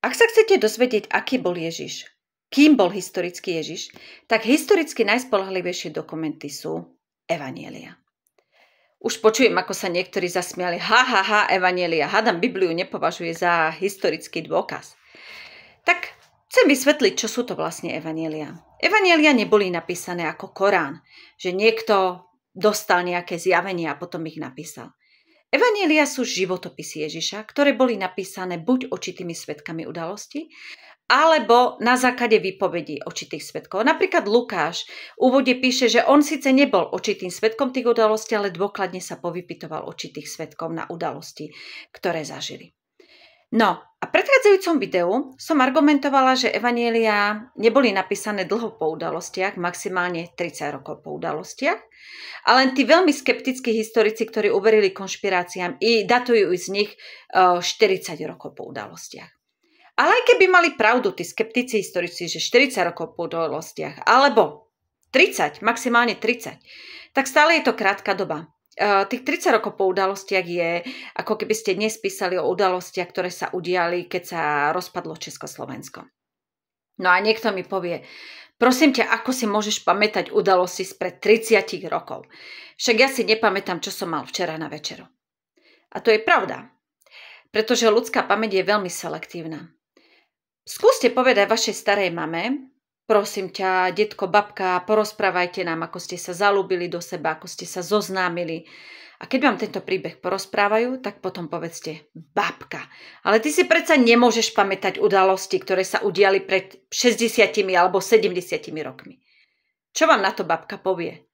Ak sa chcete dozvedieť, aký bol Ježiš, kým bol historický Ježiš, tak historicky najspoľahlivejšie dokumenty sú evanjelia. Už počujem, ako sa niektorí zasmiali. Evanjelia. Hádam, Bibliu nepovažuje za historický dôkaz. Tak chcem vysvetliť, čo sú to vlastne evanjelia. Evanjelia neboli napísané ako Korán, že niekto dostal nejaké zjavenie a potom ich napísal. Evanjelia sú životopisy Ježiša, ktoré boli napísané buď očitými svedkami udalosti, alebo na základe výpovedí očitých svedkov. Napríklad Lukáš v úvode píše, že on síce nebol očitým svedkom tých udalostí, ale dôkladne sa povypytoval očitých svedkov na udalosti, ktoré zažili. No a v predchádzajúcom videu som argumentovala, že evanjelia neboli napísané dlho po udalostiach, maximálne 30 rokov po udalostiach, a len tí veľmi skeptickí historici, ktorí uverili konšpiráciám, i datujú z nich 40 rokov po udalostiach. Ale aj keby mali pravdu tí skeptici historici, že 40 rokov po udalostiach, alebo 30, maximálne 30, tak stále je to krátka doba. Tých 30 rokov po udalostiach je, ako keby ste dnes písali o udalostiach, ktoré sa udiali, keď sa rozpadlo Československo. No a niekto mi povie, prosím ťa, ako si môžeš pamätať udalosti spred 30 rokov? Však ja si nepamätám, čo som mal včera na večeru. A to je pravda, pretože ľudská pamäť je veľmi selektívna. Skúste povedať vašej starej mame, prosím ťa, detko, babka, porozprávajte nám, ako ste sa zalúbili do seba, ako ste sa zoznámili. A keď vám tento príbeh porozprávajú, tak potom povedzte, babka, ale ty si predsa nemôžeš pamätať udalosti, ktoré sa udiali pred 60 alebo 70 rokmi. Čo vám na to babka povie?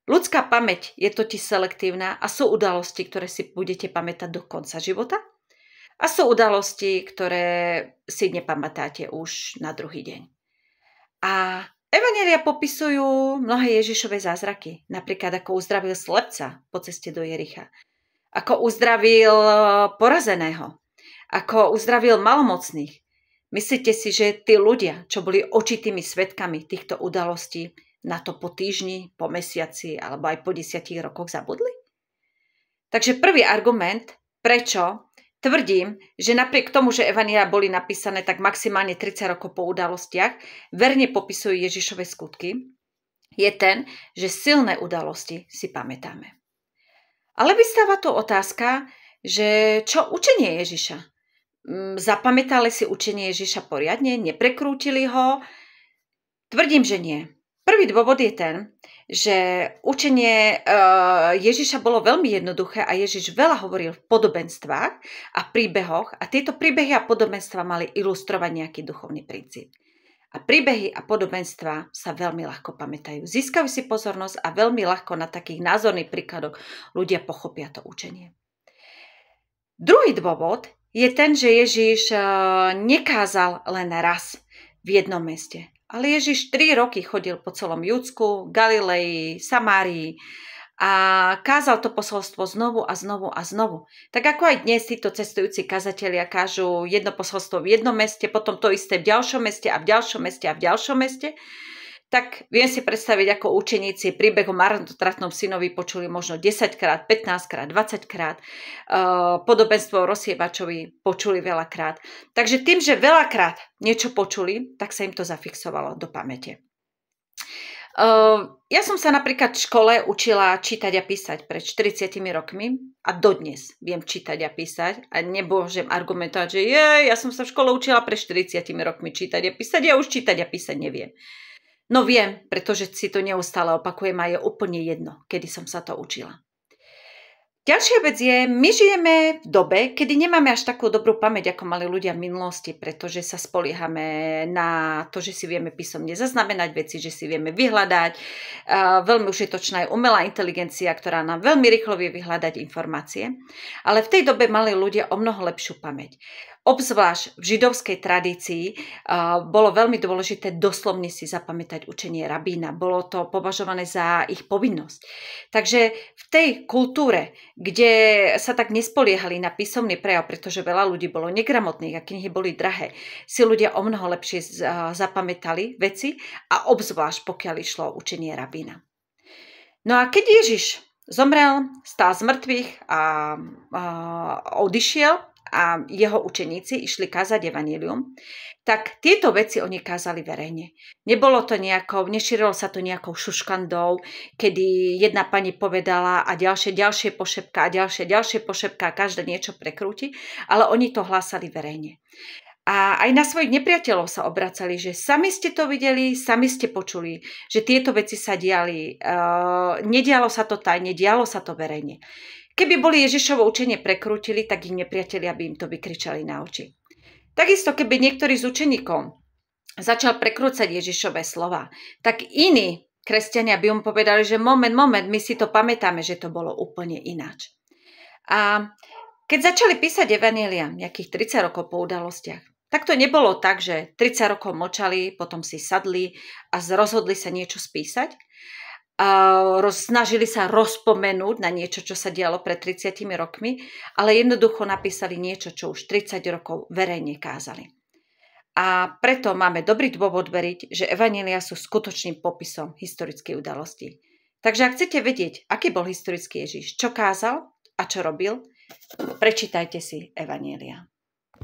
Ľudská pamäť je totiž selektívna a sú udalosti, ktoré si budete pamätať do konca života, a sú udalosti, ktoré si nepamätáte už na druhý deň. A evanjelia popisujú mnohé Ježišove zázraky. Napríklad, ako uzdravil slepca po ceste do Jericha. Ako uzdravil porazeného. Ako uzdravil malomocných. Myslíte si, že tí ľudia, čo boli očitými svedkami týchto udalostí, na to po týždni, po mesiaci alebo aj po 10 rokoch zabudli? Takže prvý argument, prečo tvrdím, že napriek tomu, že evanjelia boli napísané tak maximálne 30 rokov po udalostiach, verne popisujú Ježišove skutky, je ten, že silné udalosti si pamätáme. Ale vystáva tu otázka, že čo učenie Ježiša? Zapamätali si učenie Ježiša poriadne? Neprekrútili ho? Tvrdím, že nie. Prvý dôvod je ten, že učenie Ježiša bolo veľmi jednoduché a Ježiš veľa hovoril v podobenstvách a príbehoch a tieto príbehy a podobenstva mali ilustrovať nejaký duchovný princíp. A príbehy a podobenstva sa veľmi ľahko pamätajú. Získajú si pozornosť a veľmi ľahko na takých názorných príkladoch ľudia pochopia to učenie. Druhý dôvod je ten, že Ježiš nekázal len raz v jednom meste. Ale Ježiš 3 roky chodil po celom Judsku, Galilei, Samárii a kázal to posolstvo znovu a znovu a znovu. Tak ako aj dnes títo cestujúci kazatelia kážu jedno posolstvo v jednom meste, potom to isté v ďalšom meste a v ďalšom meste a v ďalšom meste, tak viem si predstaviť, ako učeníci príbeh o marnotratnom synovi počuli možno 10 krát, 15 krát, 20 krát. Podobenstvo o rozsievačovi počuli veľakrát. Takže tým, že veľakrát niečo počuli, tak sa im to zafixovalo do pamäte. Ja som sa napríklad v škole učila čítať a písať pred 40 rokmi a dodnes viem čítať a písať a nebôžem argumentovať, že ja som sa v škole učila pred 40 rokmi čítať a písať, ja už čítať a písať neviem. No viem, pretože si to neustále opakujem a je úplne jedno, kedy som sa to učila. Ďalšia vec je, my žijeme v dobe, kedy nemáme až takú dobrú pamäť, ako mali ľudia v minulosti, pretože sa spoliehame na to, že si vieme písomne zaznamenať veci, že si vieme vyhľadať. Veľmi užitočná je umelá inteligencia, ktorá nám veľmi rýchlo vie vyhľadať informácie. Ale v tej dobe mali ľudia o mnoho lepšiu pamäť. Obzvlášť v židovskej tradícii bolo veľmi dôležité doslovne si zapamätať učenie rabína. Bolo to považované za ich povinnosť. Takže v tej kultúre, kde sa tak nespoliehali na písomný prejav, pretože veľa ľudí bolo negramotných a knihy boli drahé, si ľudia o mnoho lepšie zapamätali veci a obzvlášť pokiaľ išlo o učenie rabína. No a keď Ježiš zomrel, stál z mŕtvych a odišiel, a jeho učeníci išli kázať evanjelium, tak tieto veci oni kázali verejne. Nešírilo sa to nejakou šuškandou, kedy jedna pani povedala a ďalšie pošepká a ďalšie pošepká a každé niečo prekrúti, ale oni to hlásali verejne. A aj na svojich nepriateľov sa obracali, že sami ste to videli, sami ste počuli, že tieto veci sa diali. Nedialo sa to tajne, dialo sa to verejne. Keby boli Ježišovo učenie prekrútili, tak ich nepriatelia by im to vykričali na oči. Takisto, keby niektorý z učeníkov začal prekrúcať Ježišové slova, tak iní kresťania by mu povedali, že moment, my si to pamätáme, že to bolo úplne ináč. A keď začali písať evanjelia nejakých 30 rokov po udalostiach, tak to nebolo tak, že 30 rokov mlčali, potom si sadli a rozhodli sa niečo spísať. Snažili sa rozpomenúť na niečo, čo sa dialo pred 30 rokmi, ale jednoducho napísali niečo, čo už 30 rokov verejne kázali. A preto máme dobrý dôvod veriť, že evanjelia sú skutočným popisom historickej udalosti. Takže ak chcete vedieť, aký bol historický Ježiš, čo kázal a čo robil, prečítajte si evanjelia.